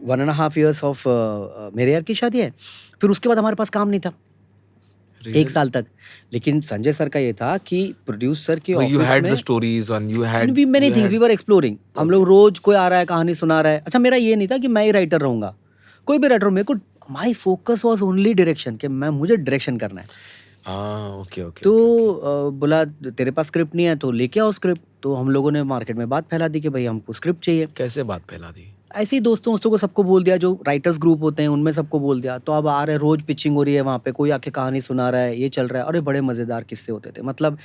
1.5 years of मेरे यार की शादी है। फिर उसके बाद हमारे पास काम नहीं था 1 Reason? साल तक। लेकिन संजय सर का ये था कि प्रोड्यूसर के Like you ऑफिस had में the stories and you had we many you things, had we were exploring. हम लोग रोज कोई आ रहा है कहानी सुना रहा है। अच्छा, मेरा ये नहीं था कि मैं ही राइटर रहूंगा, कोई भी राइटर, मेरे को my focus was only direction, कि मुझे डायरेक्शन करना है। okay okay तो okay okay. बोला तेरे पास स्क्रिप्ट नहीं है तो लेके आओ स्क्रिप्ट। तो हम लोगों ने मार्केट में बात फैला दी कि भाई हमको स्क्रिप्ट चाहिए। कैसे बात फैला दी? ऐसे ही दोस्तों को सबको बोल दिया, जो राइटर्स ग्रुप होते हैं उनमें सबको बोल दिया। तो अब आ रहे, रोज पिचिंग हो रही है वहाँ पे, कोई आके कहानी सुना रहा है, ये चल रहा है। अरे बड़े मज़ेदार किस्से होते थे, मतलब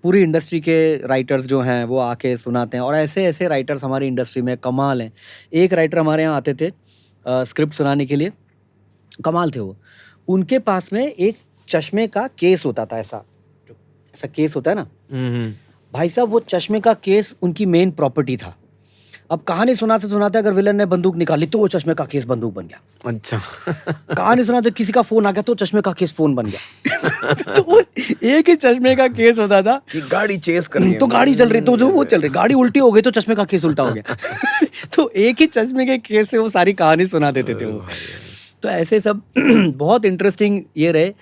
पूरी इंडस्ट्री के राइटर्स जो हैं वो आके सुनाते हैं। और ऐसे ऐसे राइटर्स हमारी इंडस्ट्री में कमाल हैं। एक राइटर हमारे यहाँ आते थे स्क्रिप्ट सुनाने के लिए, कमाल थे वो। उनके पास में एक चश्मे का केस होता था, ऐसा जो ऐसा केस होता है ना भाई साहब, वो चश्मे का केस उनकी मेन प्रॉपर्टी था। अब कहानी सुनाते सुनाते अगर विलन ने बंदूक निकाली तो वो चश्मे का केस बंदूक बन गया। अच्छा कहानी सुनाते किसी का फोन आ गया तो चश्मे का केस फोन बन गया। तो एक ही चश्मे का केस होता था कि गाड़ी चेस कर रही है तो गाड़ी चल रही, तो जो वो चल रही, गाड़ी उल्टी हो गई तो चश्मे का केस उल्टा हो गया। तो एक ही चश्मे के केस से वो सारी कहानी सुना देते थे वो। तो ऐसे सब बहुत इंटरेस्टिंग ये रहे।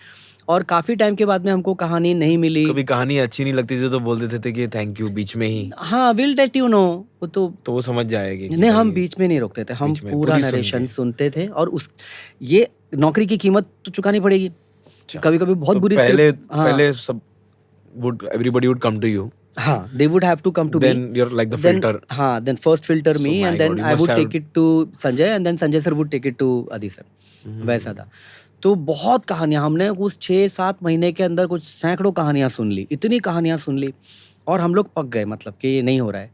और काफी टाइम के बाद में हमको कहानी नहीं मिली। कभी कहानी अच्छी नहीं लगती थी तो बोल देते थे कि थैंक यू बीच में ही, हाँ, विल लेट यू नो, वो तो वो समझ जाएगी कि नहीं, हम भाई बीच में नहीं रोकते थे, हम बीच में पूरा पूरी सुन नरेशन के। सुनते थे। और उस ये नौकरी की कीमत तो चुकानी पड़ेगी। कभी कभी बहुत तो बुरी पहले स्क्रिप्ट, हाँ पहले सब everybody would come to you, हाँ, they would have to come to me. then you're like the Then filter. हाँ, then first filter So me my and then God, you I must would have take it to Sanjay and then Sanjay sir would take it to Adi sir. वैसा था। तो बहुत कहानियां हमने उस 6-7 महीने के अंदर कुछ सैकड़ों कहानियां सुन ली, इतनी कहानियां सुन ली। और हम लोग पक गए, मतलब कि ये नहीं हो रहा है।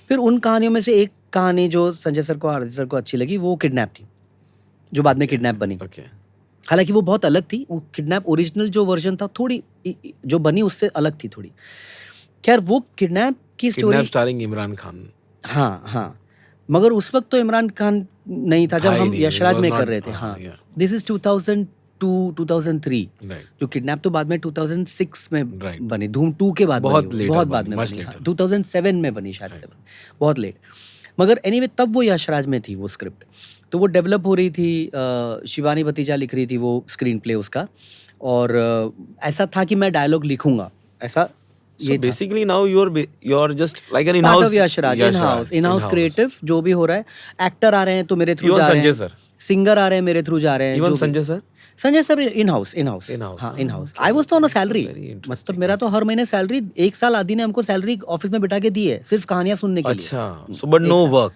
फिर उन कहानियों में से एक कहानी जो संजय सर को, आरती सर को अच्छी लगी, वो किडनैप थी, जो बाद में किडनैप बनी। Okay. हालांकि वो बहुत अलग थी। वो किडनैप ओरिजिनल जो वर्जन था, थोड़ी जो बनी उससे अलग थी थोड़ी। खैर, वो किडनैप की story, Kidnap starring Imran Khan. हाँ हाँ, मगर उस वक्त तो इमरान खान नहीं था जब था ही हम नहीं, it यशराज was में not- कर रहे थे। हाँ, हाँ, yeah. This is 2002-2003। Right. जो किडनैप तो बाद में 2006 में Right. बनी, धूम 2 के बाद बहुत बनी वो, later बहुत बनी, बाद में much बनी। हाँ, later। 2007 में बनी शायद से, बहुत लेट। मगर एनीवे तब वो यशराज में थी वो स्क्रिप्ट। तो वो डेवलप हो रही थी, शिवानी भतीजा लिख रही थी वो स्क्रीन प्ले उसका। और ऐसा था कि मैं डायलॉग लिखूंगा, ऐसा So ये था। basically now you're just like an part in-house of Yash Raj, in house creative जो भी हो रहा है। एक्टर आ रहे हैं तो मेरे थ्रू Even जा रहे संजय हैं, sir? सिंगर आ रहे हैं मेरे थ्रू जा रहे हैं। Even जो भी- Sanjay sir? Sanjay sir in house In-house, हाँ, ah, in house. okay, I was तो on a okay, so salary, very interesting, मतलब मेरा तो हर महीने सैलरी। 1 साल आदि ने हमको सैलरी ऑफिस में बिठा के दी है सिर्फ कहानियां सुनने के लिए। अच्छा, so but no work.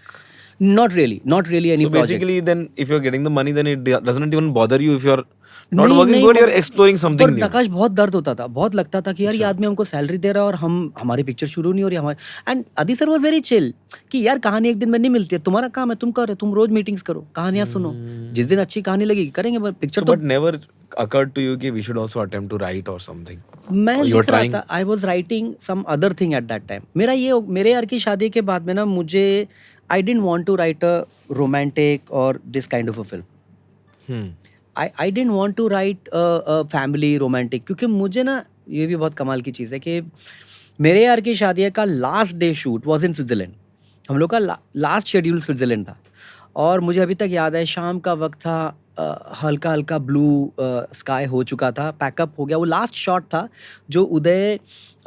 Not really any So project. basically then if you're getting the money then it doesn't even bother you if you're not नहीं working नहीं, but you're exploring something पर new. नकाश बहुत दर्द होता था, बहुत लगता था कि यार ये आदमी हमको सैलरी दे रहा है और हमारी पिक्चर शुरू नहीं हो रही हमारी। एंड अदी सर वाज वेरी चिल कि यार कहानी एक दिन में नहीं मिलती है, तुम्हारा काम है, तुम करो, तुम रोज मीटिंग्स करो, कहानियां सुनो, जिस दिन अच्छी कहानी लगेगी करेंगे, पिक्चर So तो but never occurred to you कि we should also attempt to write or something. मैं Or you're लिख रहा trying? था। I was writing some other thing at that time. मेरे यार की शादी के बाद में ना, मुझे I didn't want to write a romantic और this kind of a film. I didn't want to write a family romantic, क्योंकि मुझे ना, ये भी बहुत कमाल की चीज़ है कि मेरे यार की शादी का last day shoot was in Switzerland. हम लोग का लास्ट शेड्यूल स्विट्ज़रलैंड था। और मुझे अभी तक याद है, शाम का वक्त था, हल्का हल्का ब्लू स्काई हो चुका था, पैकअप हो गया। वो लास्ट शॉट था जो उदय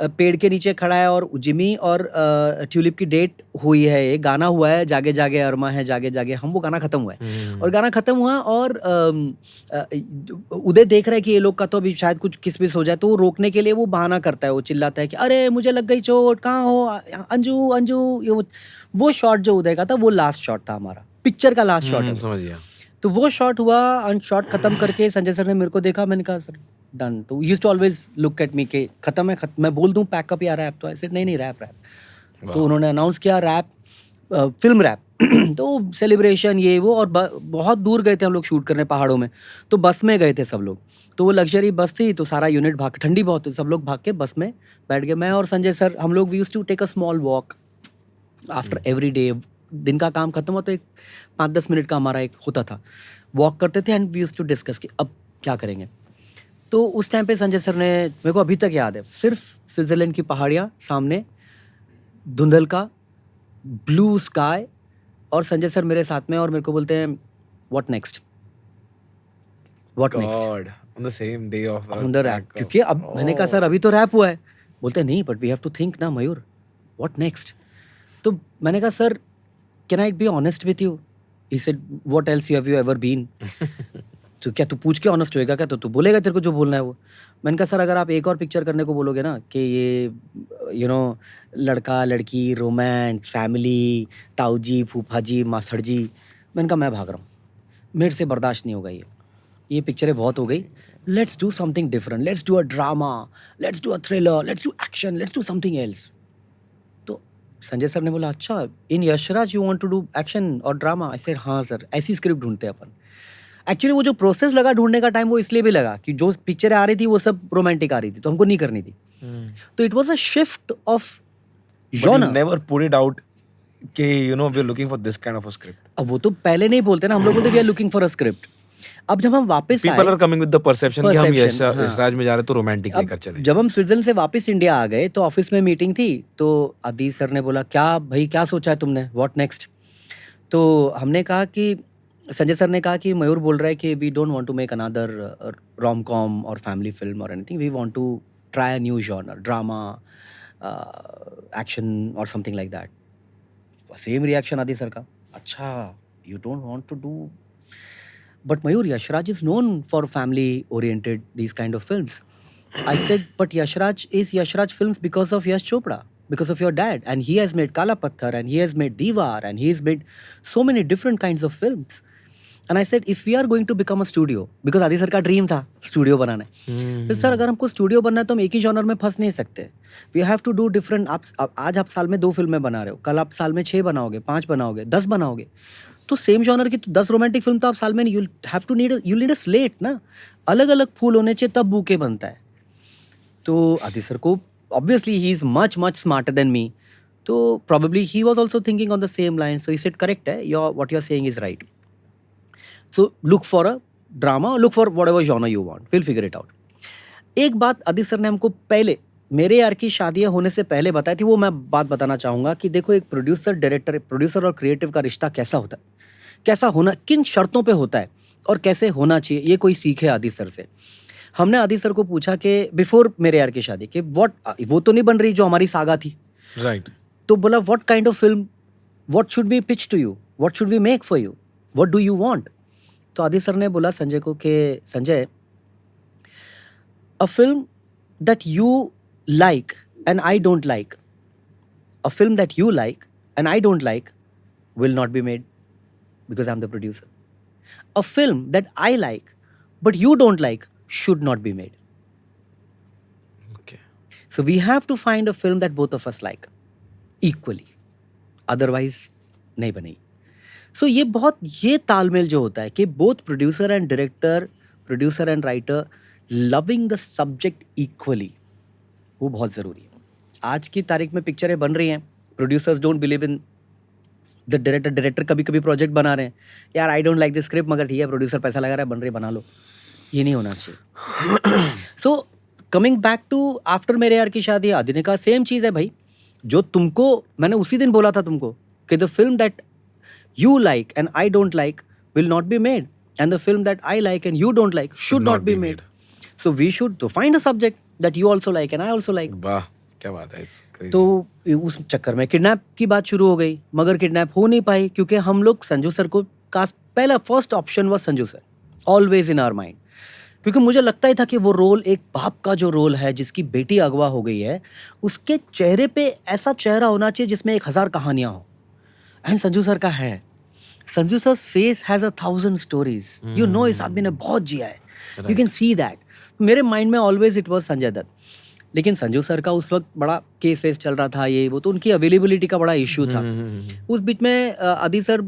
पेड़ के नीचे खड़ा है और जिमी और ट्यूलिप की डेट हुई है, ये गाना हुआ है, जागे जागे अरमा है जागे जागे हम, वो गाना खत्म हुआ है। और गाना खत्म हुआ और उदय देख रहा है कि ये लोग का तो अभी शायद कुछ किसमिस हो जाए, तो वो रोकने के लिए वो बहाना करता है, वो चिल्लाता है कि अरे मुझे लग गई चोट, कहाँ हो अंजू अंजू। वो शॉट जो उदय का था वो लास्ट शॉट था हमारा, पिक्चर का लास्ट शॉट है। समझ गया। तो वो शॉट हुआ और शॉट खत्म करके संजय सर ने मेरे को देखा, मैंने कहा सर डन। तो used to always look at me के खत्म है, मैं बोल दूं पैकअप या रैप, तो ऐसे नहीं रैप। तो उन्होंने अनाउंस किया रैप, फिल्म रैप। तो सेलिब्रेशन ये वो, और बहुत दूर गए थे हम लोग शूट करने पहाड़ों में, तो बस में गए थे सब लोग। तो वो लग्जरी बस थी, तो सारा यूनिट भाग, ठंडी बहुत थी, सब लोग भाग के बस में बैठ गए। मैं और संजय सर, हम लोग we used to take a small walk after every day. दिन का काम खत्म हुआ तो एक 5-10 मिनट का हमारा एक होता था, वॉक करते थे and we used to discuss कि अब क्या करेंगे। तो उस टाइम पे संजय सर ने, मेरे को अभी तक याद है, सिर्फ स्विट्जरलैंड की पहाड़ियाँ सामने, धुंधल का ब्लू स्काई, और संजय सर मेरे साथ में, और मेरे को बोलते हैं what next, what next God, on the same day of on the rap, क्योंकि अब मैंने कहा सर अभी तो रैप हुआ है, बोलते नहीं but we have to think ना मयूर, व्हाट नेक्स्ट. तो मैंने कहा sir can I be honest with you, he said what else have you ever been. तो क्या तू पूछ के ऑनेस्ट होएगा क्या, तो तू बोलेगा तेरे को जो बोलना है वो. मैंने कहा सर अगर आप एक और पिक्चर करने को बोलोगे ना कि ये यू नो लड़का लड़की रोमांस फैमिली ताऊ जी फूफा जी मास्टर जी, मैंने कहा मैं भाग रहा हूँ, मेरे से बर्दाश्त नहीं होगा ये पिक्चरें बहुत हो गई. Let's do something different, let's do a drama, let's do a thriller, let's do action, let's do something else. तो संजय सर ने बोला अच्छा in Yashraj you want to do action और ड्रामा. आई सेड हाँ सर, ऐसी स्क्रिप्ट ढूंढते हैं अपन. Actually वो जो प्रोसेस लगा ढूंढने का टाइम वो इसलिए भी लगा कि जो पिक्चरें आ रही थी वो सब रोमांटिक आ रही थी, तो हमको नहीं करनी थी. तो it was a shift of But you genre. never put it out कि you know we're looking for this kind of a script. अब वो तो पहले नहीं बोलते ना, हम लोग बोलते we are looking for a script. अब जब हम वापस People आए, are coming with the perception कि हम Perception, हाँ. यशराज में जा रहे तो रोमांटिक अब लेकर चले. जब हम स्विट्जरलैंड से वापस इंडिया आ गए तो ऑफिस में मीटिंग थी, तो आदि सर ने बोला क्या भाई क्या सोचा है तुमने, व्हाट नेक्स्ट. तो हमने कहा कि संजय सर ने कहा कि मयूर बोल रहा है कि we don't want to make another rom com और फैमिली फिल्म और anything, we want to try a new genre, drama, action और something like that. Same reaction Adi sir का, अच्छा you don't want to do, but Mayur, Yashraj is known for family oriented these kind of films. I said but Yashraj is Yashraj films because of Yash Chopra, because of your dad, and he has made Kala Patthar and he has made Diwar and he has made so many different kinds of films. And I said if we are going to become a studio, because Adi sir का dream था studio बनाना है, तो sir अगर हमको studio बनना है तो हम एक ही जॉनर में फंस नहीं सकते. We have to do different. आप आज आप साल में 2 फिल्में बना रहे हो, कल आप साल में 6 बनाओगे, 5 बनाओगे, 10 बनाओगे, तो सेम जॉनर की तो 10 रोमांटिक फिल्म तो आप साल में you have to need you need a slate ना. अलग अलग फूल होने चाहिए तब बूके बनता है. तो आदि सर को obviously he is much much smarter than me, तो probably he was also thinking on the same line. So he said correct है, your what you are saying is right. So look for a drama, look for whatever genre you want, will figure it out. एक बात आदि sir ने हमको पहले मेरे यार की शादियां होने से पहले बताई थी, वो मैं बात बताना चाहूँगा कि देखो एक प्रोड्यूसर डायरेक्टर, प्रोड्यूसर और क्रिएटिव का रिश्ता कैसा होता है, कैसा होना, किन शर्तों पे होता है और कैसे होना चाहिए, ये कोई सीखे आदि सर से. हमने आदि सर को पूछा कि बिफोर मेरे यार की शादी कि वो तो नहीं बन रही जो हमारी सागा थी, Right. तो बोला what kind of film, what should we pitch to you, what should we make for you, what do you want. तो आदि सर ने बोला संजय को कि Sanjay a film that you like and I don't like, a film that you like and I don't like will not be made because I'm the producer. A film that I like but you don't like should not be made. Okay. So we have to find a film that both of us like equally. Otherwise नहीं बनेगी. So ये तालमेल जो होता है कि both producer and director, producer and writer loving the subject equally, वो बहुत ज़रूरी है. आज की तारीख में पिक्चरें बन रही हैं, producers don't believe in the director कभी कभी प्रोजेक्ट बना रहे हैं, यार आई डोंट लाइक दिस स्क्रिप्ट मगर ठीक है प्रोड्यूसर पैसा लगा रहा है बन रही बना लो. ये नहीं होना चाहिए. So coming back to after मेरे यार की शादी, आदि ने कहा सेम चीज़ है भाई, जो तुमको मैंने उसी दिन बोला था तुमको कि the film that you like and I don't like will not be made, and the film that I like and you don't like should not be made. So we should तो find a subject that you also like and I also like. वाह क्या बात है. It's crazy. तो उस चक्कर में kidnap की बात शुरू हो गई, मगर किडनैप हो नहीं पाई क्योंकि हम लोग संजू सर को कास्ट, पहला first option was Sanju sir always in our mind, क्योंकि मुझे लगता ही था कि वो रोल एक बाप का जो रोल है जिसकी बेटी अगवा हो गई है, उसके चेहरे पे ऐसा चेहरा होना चाहिए जिसमें 1000 कहानियां हो, एंड संजू सर का है. Sanju sir face has 1000 stories, you know इस आदमी ने बहुत जिया है, यू कैन सी दैट. मेरे माइंड में always it was Sanjay Dutt. लेकिन संजू सर का उस वक्त बड़ा केस वेस चल रहा था, ये वो, तो उनकी अवेलेबिलिटी का बड़ा इश्यू था. उस बीच में आदि सर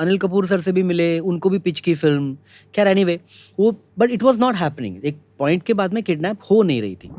अनिल कपूर सर से भी मिले, उनको भी पिच की फिल्म, खैर एनीवे वो, but it was not happening. एक पॉइंट के बाद में किडनैप हो नहीं रही थी.